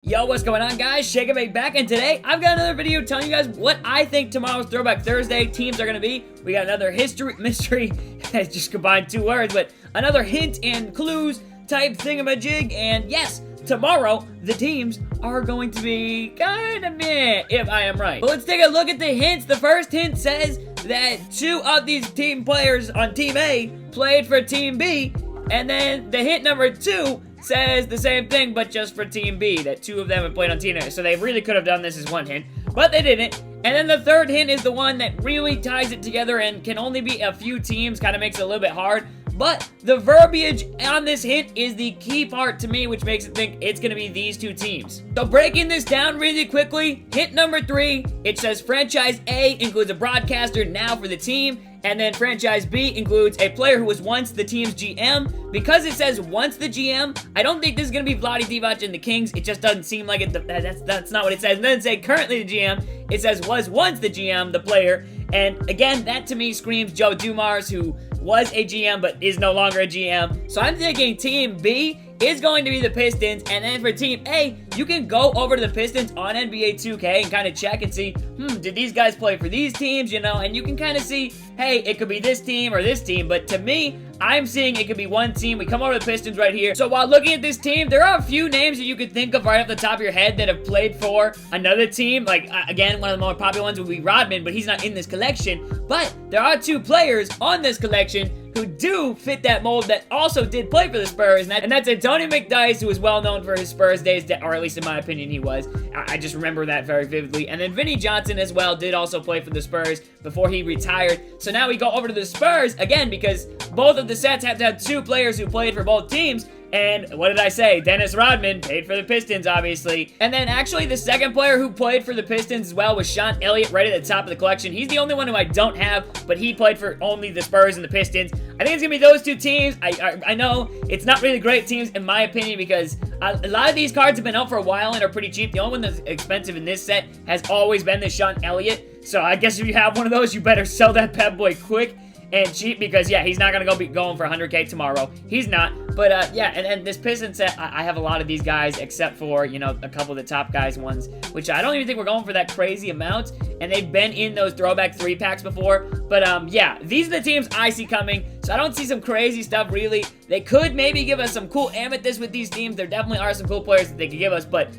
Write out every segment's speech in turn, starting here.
Yo, what's going on, guys? Shake back, and today I've got another video telling you guys what I think tomorrow's Throwback Thursday teams are going to be. We got another mystery, I just combined two words, but another hint and clues type thingamajig, and yes, tomorrow the teams are going to be kind of meh, if I am right. But let's take a look at the hints. The first hint says that two of these team players on Team A played for Team B, and then the hint number two says the same thing, but just for Team B, that two of them have played on Team A. So they really could have done this as one hint, but they didn't. And then the third hint is the one that really ties it together and can only be a few teams, kind of makes it a little bit hard. But the verbiage on this hint is the key part to me, which makes it think it's going to be these two teams. So breaking this down really quickly, hint number 3, it says franchise A includes a broadcaster now for the team, and then franchise B includes a player who was once the team's GM. Because it says once the GM, I don't think this is going to be Vlade Divac and the Kings. It just doesn't seem like it. That's not what it says. It doesn't say currently the GM. It says was once the GM, the player. And again, that to me screams Joe Dumars, who was a GM but is no longer a GM. So I'm thinking Team B is going to be the Pistons, and then for Team A, you can go over to the Pistons on NBA 2K and kind of check and see, did these guys play for these teams, you know, and you can kind of see, hey, it could be this team or this team, but to me, I'm seeing it could be one team. We come over to the Pistons right here. So while looking at this team, there are a few names that you could think of right off the top of your head that have played for another team. Like, again, one of the more popular ones would be Rodman, but he's not in this collection. But there are two players on this collection who do fit that mold that also did play for the Spurs, and that's Antonio McDyess, who is well known for his Spurs days, or at least in my opinion he was. I just remember that very vividly. And then Vinnie Johnson as well did also play for the Spurs before he retired. So now we go over to the Spurs again, because both of the sets have to have two players who played for both teams. And what did I say? Dennis Rodman paid for the Pistons, obviously. And then actually the second player who played for the Pistons as well was Sean Elliott, right at the top of the collection. He's the only one who I don't have, but he played for only the Spurs and the Pistons. I think it's going to be those two teams. I know it's not really great teams in my opinion, because a lot of these cards have been out for a while and are pretty cheap. The only one that's expensive in this set has always been the Sean Elliott. So I guess if you have one of those, you better sell that bad boy quick and cheap, because yeah, he's not gonna be going for 100K tomorrow. He's not. But yeah, and this Pistons set, I have a lot of these guys except for, you know, a couple of the top guys ones, which I don't even think we're going for that crazy amount, and they've been in those throwback 3-packs before. But yeah, these are the teams I see coming, so I don't see some crazy stuff really. They could maybe give us some cool amethysts with these teams. There definitely are some cool players that they could give us, but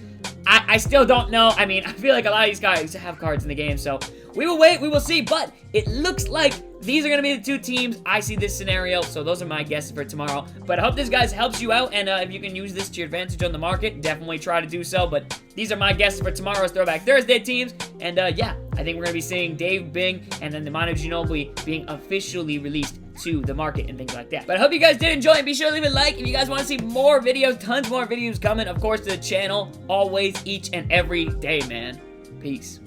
I still don't know. I mean, I feel like a lot of these guys have cards in the game, so we will wait, we will see, but it looks like these are going to be the two teams. I see this scenario, so those are my guesses for tomorrow. But I hope this, guys, helps you out, and if you can use this to your advantage on the market, definitely try to do so. But these are my guesses for tomorrow's Throwback Thursday teams, and yeah, I think we're going to be seeing Dave Bing and then the Manu Ginobili being officially released to the market and things like that. But I hope you guys did enjoy, and be sure to leave a like if you guys want to see more videos. Tons more videos coming, of course, to the channel, always, each and every day, man. Peace.